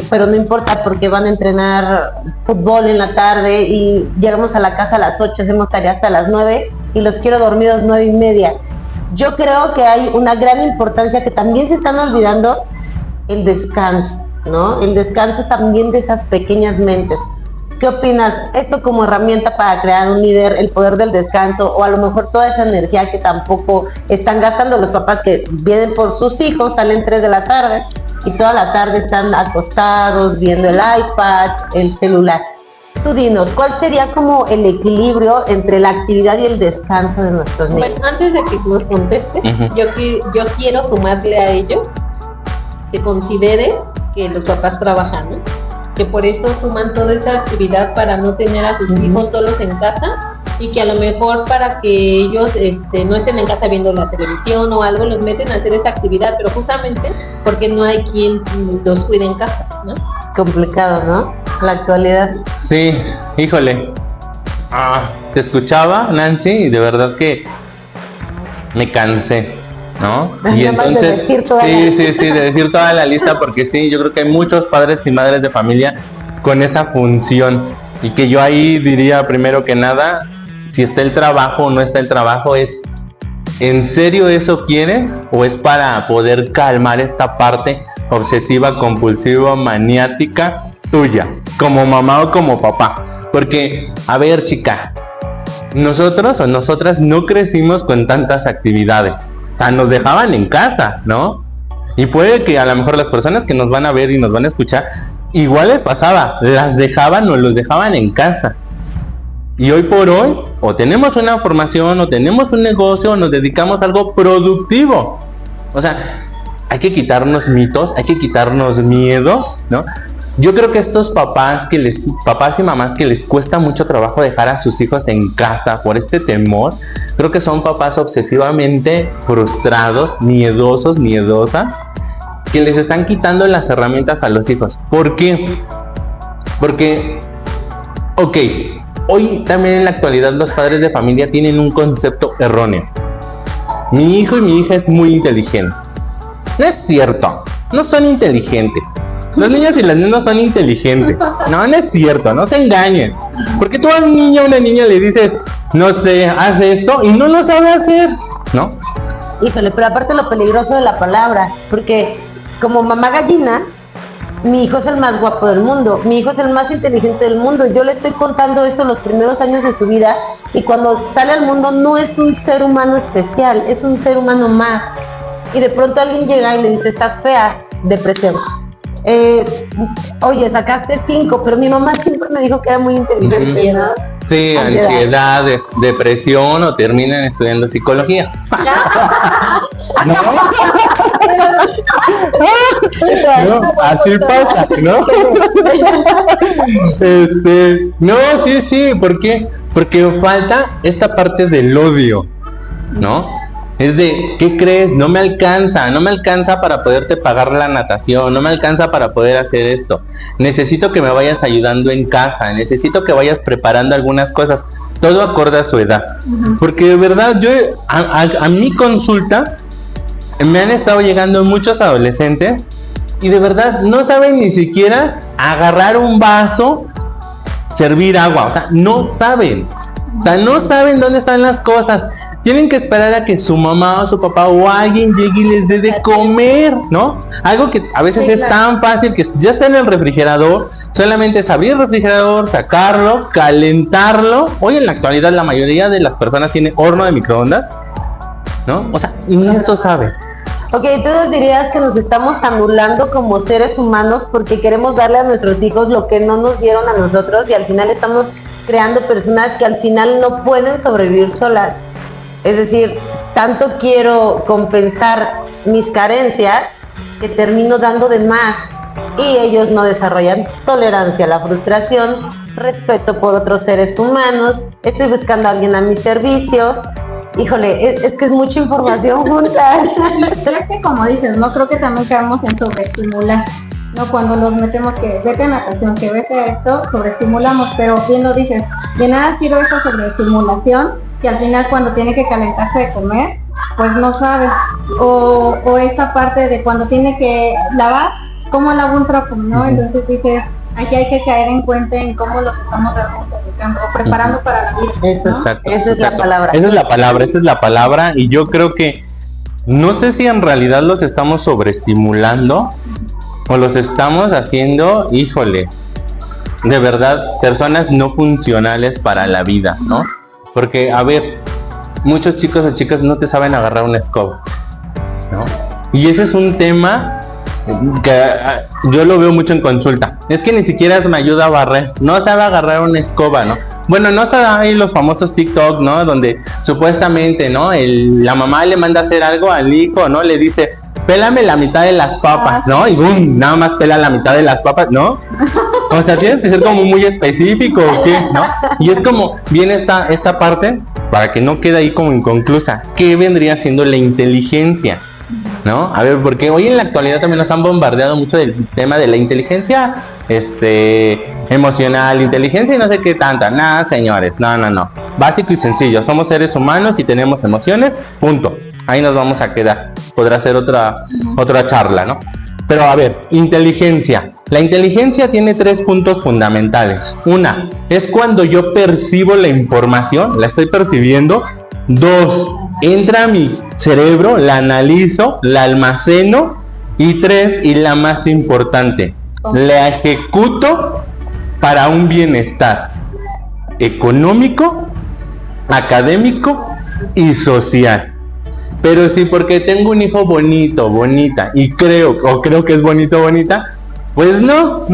pero no importa porque van a entrenar fútbol en la tarde, y llegamos a la casa a las 8, hacemos tarea hasta las 9 y los quiero dormidos 9:30. Yo creo que hay una gran importancia que también se están olvidando, el descanso, ¿no? El descanso también de esas pequeñas mentes. ¿Qué opinas? Esto como herramienta para crear un líder, el poder del descanso, o a lo mejor toda esa energía que tampoco están gastando los papás que vienen por sus hijos, salen 3 de la tarde y toda la tarde están acostados viendo el iPad, el celular. Tú dinos, ¿cuál sería como el equilibrio entre la actividad y el descanso de nuestros niños? Bueno, antes de que nos conteste, yo quiero sumarle a ello que considere que los papás trabajan, ¿no? Que por eso suman toda esa actividad para no tener a sus hijos solos en casa, y que a lo mejor para que ellos no estén en casa viendo la televisión o algo, los meten a hacer esa actividad, pero justamente porque no hay quien los cuide en casa, ¿no? Complicado, ¿no? La actualidad. Sí, híjole. Te escuchaba, Nancy, y de verdad que me cansé, ¿no? Y entonces, de decir toda la lista, porque sí, yo creo que hay muchos padres y madres de familia con esa función, y que yo ahí diría primero que nada, si está el trabajo o no está el trabajo, es ¿en serio eso quieres? ¿O es para poder calmar esta parte obsesiva, compulsiva, maniática tuya, como mamá o como papá? Porque, a ver, chica, nosotros o nosotras no crecimos con tantas actividades. O sea, nos dejaban en casa, ¿no? Y puede que a lo mejor las personas que nos van a ver y nos van a escuchar, igual les pasaba, las dejaban o los dejaban en casa. Y hoy por hoy, o tenemos una formación, o tenemos un negocio, o nos dedicamos a algo productivo. O sea, hay que quitarnos mitos, hay que quitarnos miedos, ¿no? Yo creo que estos papás y mamás que les cuesta mucho trabajo dejar a sus hijos en casa por este temor, creo que son papás obsesivamente frustrados, miedosos, miedosas, que les están quitando las herramientas a los hijos. ¿Por qué? Porque, ok, hoy también en la actualidad los padres de familia tienen un concepto erróneo. Mi hijo y mi hija es muy inteligente. No es cierto, no son inteligentes. Los niños y las niñas son inteligentes. No es cierto, no se engañen. Porque tú a un niño o una niña le dices, no sé, haz esto y no lo sabe hacer, ¿no? Híjole, pero aparte lo peligroso de la palabra, porque como mamá gallina, mi hijo es el más guapo del mundo, mi hijo es el más inteligente del mundo, yo le estoy contando esto los primeros años de su vida y cuando sale al mundo no es un ser humano especial, es un ser humano más. Y de pronto alguien llega y le dice, estás fea, depresión. Oye, sacaste 5, pero mi mamá siempre me dijo que era muy inteligente, ¿no? Sí, ansiedad, depresión o terminan estudiando psicología. ¿No? No, así pasa, ¿no? No, sí, ¿por qué? Porque falta esta parte del odio, ¿no? Es de, ¿qué crees? No me alcanza para poderte pagar la natación, no me alcanza para poder hacer esto. Necesito que me vayas ayudando en casa, necesito que vayas preparando algunas cosas, todo acorde a su edad. Porque de verdad, yo a mi consulta me han estado llegando muchos adolescentes y de verdad no saben ni siquiera agarrar un vaso, servir agua, o sea, no saben dónde están las cosas. Tienen que esperar a que su mamá o su papá o alguien llegue y les dé de comer, ¿no? Algo que a veces es tan fácil que ya está en el refrigerador, solamente es abrir el refrigerador, sacarlo, calentarlo. Hoy en la actualidad la mayoría de las personas tiene horno de microondas, ¿no? O sea, ni eso sabe. Ok, entonces dirías que nos estamos anulando como seres humanos porque queremos darle a nuestros hijos lo que no nos dieron a nosotros y al final estamos creando personas que al final no pueden sobrevivir solas. Es decir, tanto quiero compensar mis carencias que termino dando de más y ellos no desarrollan tolerancia a la frustración, respeto por otros seres humanos, estoy buscando a alguien a mi servicio. Híjole, es que es mucha información junta. Es que como dices, no creo que también caemos en sobreestimular, ¿no? Cuando nos metemos que vete a natación, que vete a esto, sobreestimulamos, pero bien lo dices, de nada sirve esa sobreestimulación que al final cuando tiene que calentarse de comer, pues no sabe. O esa parte de cuando tiene que lavar, ¿cómo lavo un trapo, no? Entonces dices, aquí hay que caer en cuenta en cómo los estamos realmente educando o preparando para la vida, ¿no? Exacto, esa es la palabra. Esa es la palabra y yo creo que no sé si en realidad los estamos sobreestimulando o los estamos haciendo, híjole, de verdad, personas no funcionales para la vida, ¿no? Porque, a ver, muchos chicos o chicas no te saben agarrar una escoba, ¿no? Y ese es un tema que yo lo veo mucho en consulta. Es que ni siquiera me ayuda a barrer, no sabe agarrar una escoba, ¿no? Bueno, no está ahí los famosos TikTok, ¿no? Donde supuestamente, ¿no? La mamá le manda a hacer algo al hijo, ¿no? Le dice, pélame la mitad de las papas, ¿no? Y boom, nada más pela la mitad de las papas, ¿no? O sea, tienes que ser como muy específico, ¿o qué? ¿No? Y es como, viene esta parte, para que no quede ahí como inconclusa, ¿qué vendría siendo la inteligencia? ¿No? A ver, porque hoy en la actualidad también nos han bombardeado mucho del tema de la inteligencia, emocional, inteligencia y no sé qué tanta. Nada, señores, no. Básico y sencillo, somos seres humanos y tenemos emociones, punto. Ahí nos vamos a quedar. Podrá ser otra charla, ¿no? Pero a ver, inteligencia. La inteligencia tiene 3 puntos fundamentales. Una, es cuando yo percibo la información, la estoy percibiendo. 2, entra a mi cerebro, la analizo, la almaceno. Y 3, y la más importante, la ejecuto para un bienestar económico, académico y social. Pero sí, porque tengo un hijo bonito, bonita, y creo que es bonito, bonita, pues no,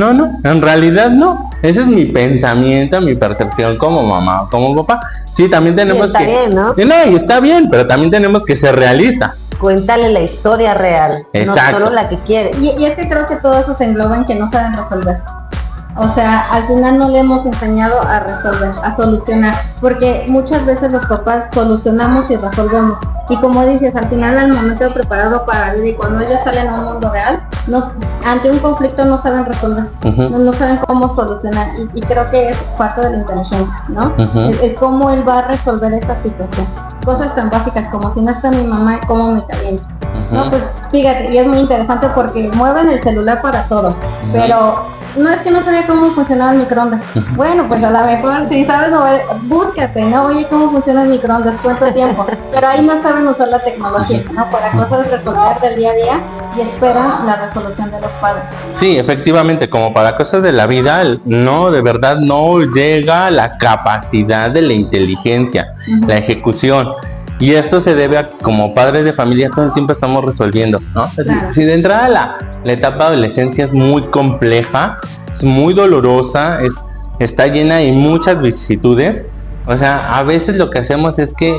en realidad no. Ese es mi pensamiento, mi percepción como mamá, como papá. Sí, también tenemos está bien, ¿no? No, y está bien, pero también tenemos que ser realistas. cuéntale la historia real, Exacto. no solo la que quiere. Y es que creo que todo eso se engloba en que no saben resolver. O sea, al final no le hemos enseñado a resolver, a solucionar, porque muchas veces los papás solucionamos y resolvemos. Y como dices, al final al momento de prepararlo para la vida y cuando ellos salen a un mundo real, ante un conflicto no saben resolver, no saben cómo solucionar. Y creo que es parte de la inteligencia, ¿no? Es cómo él va a resolver esta situación. Cosas tan básicas como si no está mi mamá, ¿cómo me caliento? No, pues fíjate, y es muy interesante porque mueven el celular para todo, pero no es que no sabía cómo funcionaba el microondas. Bueno, pues a lo mejor si sabes, búscate, ¿no? Oye, ¿cómo funciona el microondas? ¿Cuánto tiempo? Pero ahí no saben usar la tecnología, ¿no? Para cosas de resolver del día a día y esperan la resolución de los padres. Sí, efectivamente, como para cosas de la vida, no, de verdad no llega la capacidad de la inteligencia, la ejecución. Y esto se debe a como padres de familia todo el tiempo estamos resolviendo, ¿no? Claro. Si de entrada la etapa de adolescencia es muy compleja, es muy dolorosa, está llena de muchas vicisitudes, o sea, a veces lo que hacemos es que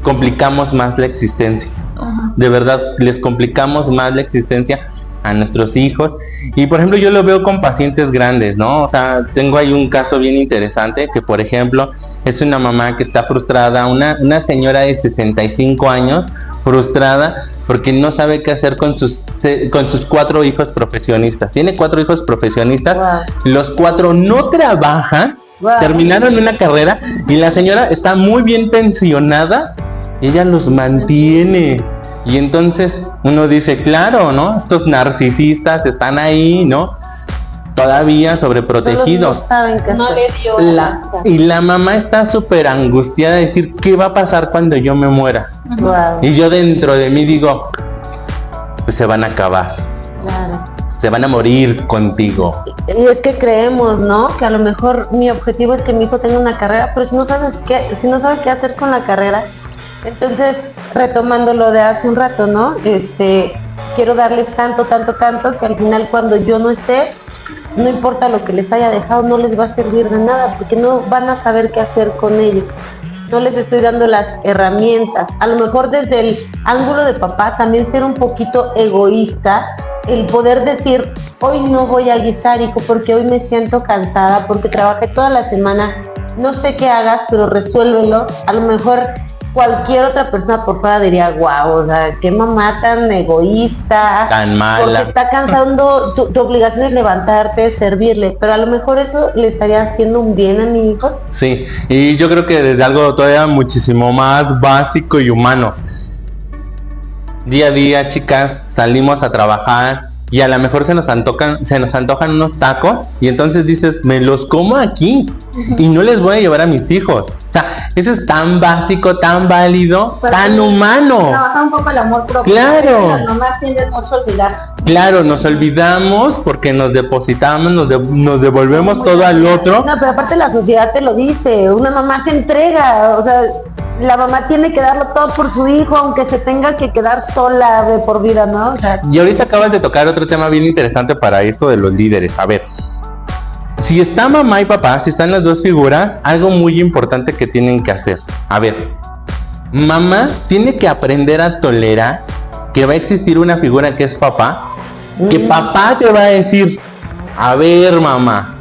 complicamos más la existencia, ¿no? De verdad, les complicamos más la existencia a nuestros hijos. Y por ejemplo, yo lo veo con pacientes grandes, ¿no? O sea, tengo ahí un caso bien interesante que, por ejemplo, es una mamá que está frustrada, una señora de 65 años, frustrada porque no sabe qué hacer con sus 4 hijos profesionistas. Tiene 4 hijos profesionistas, los 4 no trabajan, terminaron una carrera y la señora está muy bien pensionada, ella los mantiene. Y entonces uno dice, claro, ¿no? Estos narcisistas están ahí, ¿no? Todavía sobreprotegidos. No saben qué No hacer. le dio Y la mamá está súper angustiada de decir, ¿qué va a pasar cuando yo me muera? Wow, Y yo dentro de mí digo, pues se van a acabar, claro. se van a morir contigo. Y es que creemos, ¿no? Que a lo mejor mi objetivo es que mi hijo tenga una carrera, pero si no sabe qué hacer con la carrera, entonces retomando lo de hace un rato, ¿no? Quiero darles tanto, que al final cuando yo no esté, no importa lo que les haya dejado, no les va a servir de nada, porque no van a saber qué hacer con ellos. No les estoy dando las herramientas. A lo mejor desde el ángulo de papá también ser un poquito egoísta, el poder decir, hoy no voy a guisar, hijo, porque hoy me siento cansada, porque trabajé toda la semana, no sé qué hagas, pero resuélvelo. A lo mejor cualquier otra persona por fuera diría, wow, o sea, qué mamá tan egoísta, Tan mala. porque está cansando, tu obligación es levantarte, servirle, pero a lo mejor eso le estaría haciendo un bien a mi hijo. Sí, y yo creo que desde algo todavía muchísimo más básico y humano. Día a día, chicas, salimos a trabajar y a lo mejor se nos antojan unos tacos y entonces dices, me los como aquí y no les voy a llevar a mis hijos. O sea, eso es tan básico, tan válido, Pero tan humano. Trabajar un poco el amor propio. Claro. Las mamás tienden mucho a olvidar. Claro, nos olvidamos porque nos depositamos, nos devolvemos todo al otro. No, pero aparte la sociedad te lo dice, una mamá se entrega, o sea, la mamá tiene que darlo todo por su hijo, aunque se tenga que quedar sola de por vida, ¿no? O sea, Y ahorita acabas de tocar otro tema bien interesante para esto de los líderes. A ver, si está mamá y papá, si están las dos figuras, algo muy importante que tienen que hacer. A ver, mamá tiene que aprender a tolerar que va a existir una figura que es papá, que papá te va a decir, a ver, mamá,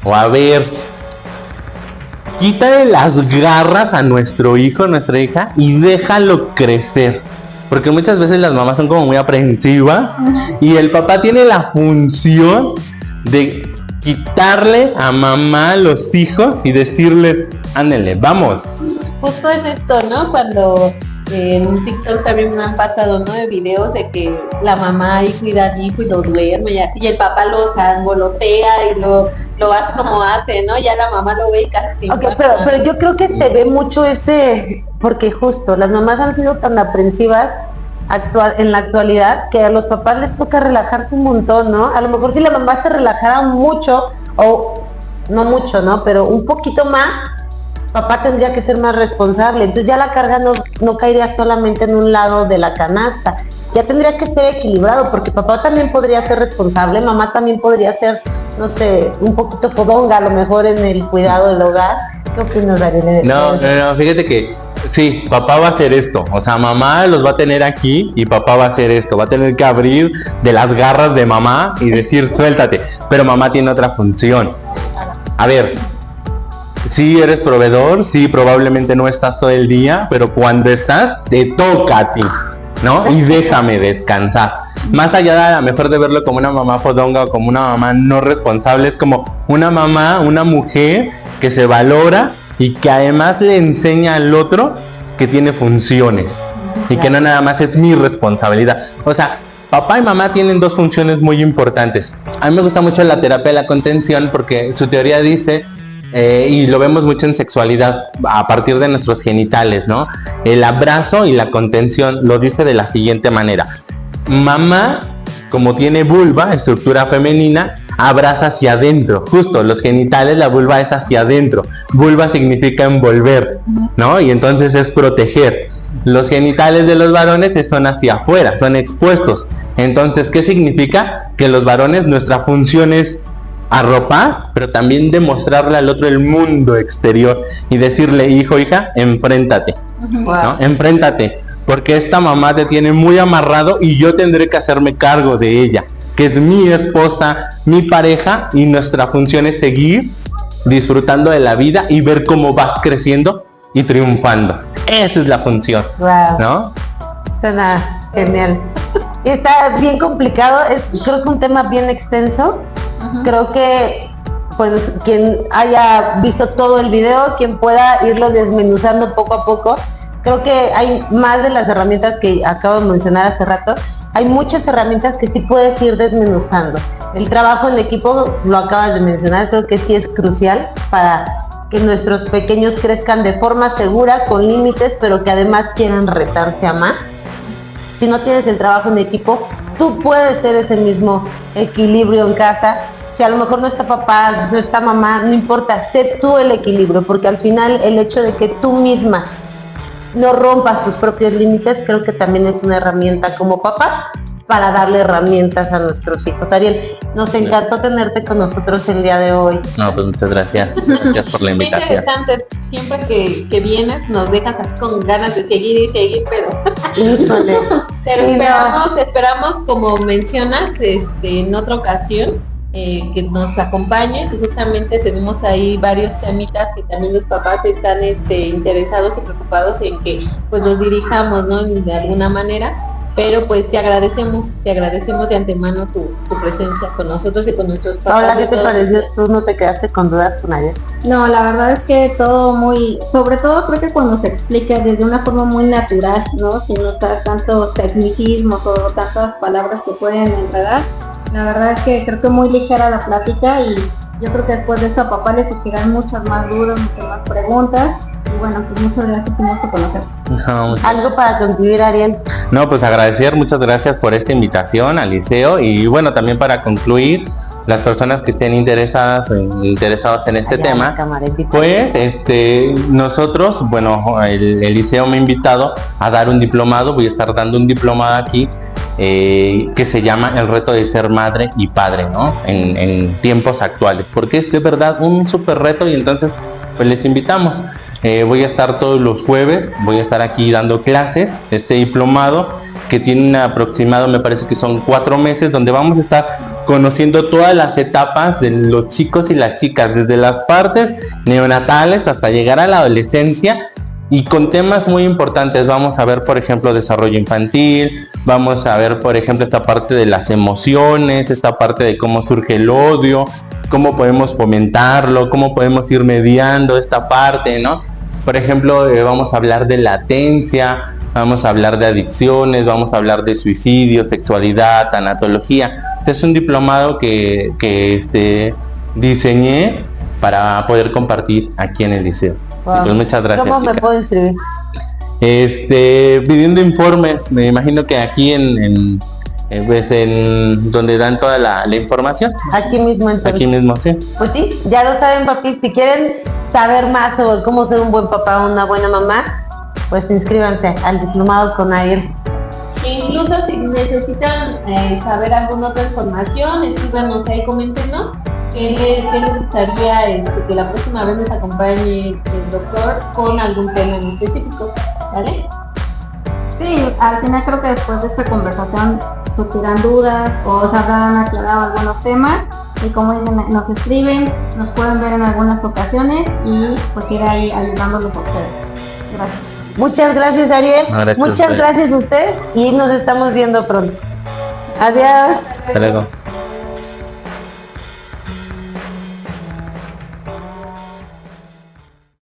o a ver, quítale las garras a nuestro hijo, nuestra hija, y déjalo crecer. Porque muchas veces las mamás son como muy aprensivas y el papá tiene la función de quitarle a mamá los hijos y decirles, ándele, vamos. Justo es esto, ¿no? Cuando en TikTok también me han pasado, ¿no? De videos de que la mamá ahí cuida al hijo y lo duerme y así, y el papá lo sangolotea y lo hace como hace, ¿no? Ya la mamá lo ve y casi sin ok, pero yo creo que se ve mucho porque justo las mamás han sido tan aprensivas en la actualidad que a los papás les toca relajarse un montón, ¿no? A lo mejor si la mamá se relajara mucho, o no mucho, ¿no? Pero un poquito más, papá tendría que ser más responsable. Entonces ya la carga no caería solamente en un lado de la canasta. Ya tendría que ser equilibrado, porque papá también podría ser responsable, mamá también podría ser, no sé, un poquito fodonga a lo mejor en el cuidado del hogar. ¿Qué opinas, Darío? No, fíjate que Sí, papá va a hacer esto, o sea, mamá los va a tener aquí y papá va a hacer esto, va a tener que abrir de las garras de mamá y decir suéltate, pero mamá tiene otra función. A ver, sí eres proveedor, sí probablemente no estás todo el día, pero cuando estás te toca a ti, ¿no? Y déjame descansar. Más allá de a lo mejor de verlo como una mamá fodonga o como una mamá no responsable, es como una mamá, una mujer que se valora y que además le enseña al otro que tiene funciones y que no nada más es mi responsabilidad. O sea, papá y mamá tienen dos funciones muy importantes. A mí me gusta mucho la terapia de la contención porque su teoría dice, y lo vemos mucho en sexualidad a partir de nuestros genitales, ¿no? El abrazo y la contención lo dice de la siguiente manera. Mamá, como tiene vulva, estructura femenina, abraza hacia adentro, justo los genitales, la vulva es hacia adentro, vulva significa envolver, ¿no? Y entonces es proteger. Los genitales de los varones son hacia afuera, son expuestos. Entonces, ¿qué significa? Que los varones, nuestra función es arropar, pero también demostrarle al otro el mundo exterior y decirle, hijo, hija, enfréntate, ¿no? Enfréntate, porque esta mamá te tiene muy amarrado y yo tendré que hacerme cargo de ella, que es mi esposa, mi pareja, y nuestra función es seguir disfrutando de la vida y ver cómo vas creciendo y triunfando. Esa es la función, ¿no? Suena genial. Está bien complicado, creo que un tema bien extenso. Creo que pues quien haya visto todo el video, quien pueda irlo desmenuzando poco a poco, creo que hay más de las herramientas que acabo de mencionar hace rato. Hay muchas herramientas que sí puedes ir desmenuzando. El trabajo en equipo, lo acabas de mencionar, creo que sí es crucial para que nuestros pequeños crezcan de forma segura, con límites, pero que además quieran retarse a más. Si no tienes el trabajo en equipo, tú puedes tener ese mismo equilibrio en casa. Si a lo mejor no está papá, no está mamá, no importa, sé tú el equilibrio, porque al final el hecho de que tú misma no rompas tus propios límites, creo que también es una herramienta como papá para darle herramientas a nuestros hijos. Ariel, nos encantó tenerte con nosotros el día de hoy. No, pues muchas gracias. Gracias por la invitación. Muy interesante. Siempre que vienes nos dejas así con ganas de seguir y seguir, pero Híjole. pero Sí, esperamos, como mencionas, en otra ocasión, que nos acompañes, y justamente tenemos ahí varios temitas que también los papás están interesados y preocupados en que pues los dirijamos, ¿no? De alguna manera. Pero pues te agradecemos de antemano tu presencia con nosotros y con nuestros papás. Ahora, ¿qué te pareció? ¿Tú no te quedaste con dudas con Ariel? No, la verdad es que todo muy, sobre todo creo que cuando se explica desde una forma muy natural, ¿no? Sin usar tantos tecnicismos o tantas palabras que pueden enredar. La verdad es que creo que muy ligera la plática, y yo creo que después de eso a papá le surgirán muchas más dudas, muchas más preguntas. Y bueno, pues muchas gracias y mucho conocer. No, ¿Algo para concluir, Ariel? no, pues agradecer, muchas gracias por esta invitación al liceo, y bueno, también para concluir, las personas que estén interesadas o interesados en este Allá, tema, camaretita. pues nosotros, bueno, el liceo me ha invitado a dar un diplomado, voy a estar dando un diplomado aquí que se llama El reto de ser madre y padre, ¿no? En tiempos actuales, porque es de verdad un súper reto, y entonces pues les invitamos. Voy a estar todos los jueves, voy a estar aquí dando clases, este diplomado que tiene un aproximado, me parece que son 4 meses, donde vamos a estar conociendo todas las etapas de los chicos y las chicas, desde las partes neonatales hasta llegar a la adolescencia, y con temas muy importantes. Vamos a ver, por ejemplo, desarrollo infantil, vamos a ver, por ejemplo, esta parte de las emociones, esta parte de cómo surge el odio, cómo podemos fomentarlo, cómo podemos ir mediando esta parte, ¿no? Por ejemplo, vamos a hablar de latencia, vamos a hablar de adicciones, vamos a hablar de suicidio, sexualidad, tanatología. Este es un diplomado que diseñé para poder compartir aquí en el liceo. Wow. Pues muchas gracias. ¿Cómo me chicas. puedo inscribir? Pidiendo informes, me imagino que aquí en donde dan toda la información. Aquí mismo, entonces. Aquí mismo, sí. Pues sí, ya lo saben, papis. Si quieren saber más sobre cómo ser un buen papá o una buena mamá, pues inscríbanse al diplomado con Ariel. Incluso si necesitan saber alguna otra información, escríbanos ahí, coméntenos, qué les gustaría que la próxima vez nos acompañe el doctor con algún tema en específico, ¿vale? Sí, al final creo que después de esta conversación surgirán dudas o se habrán aclarado algunos temas y como dicen, nos escriben, nos pueden ver en algunas ocasiones y pues ir ahí ayudándolos a ustedes. Gracias. Muchas gracias, Ariel. Gracias a Muchas usted. gracias a usted y nos estamos viendo pronto. Adiós. Hasta luego.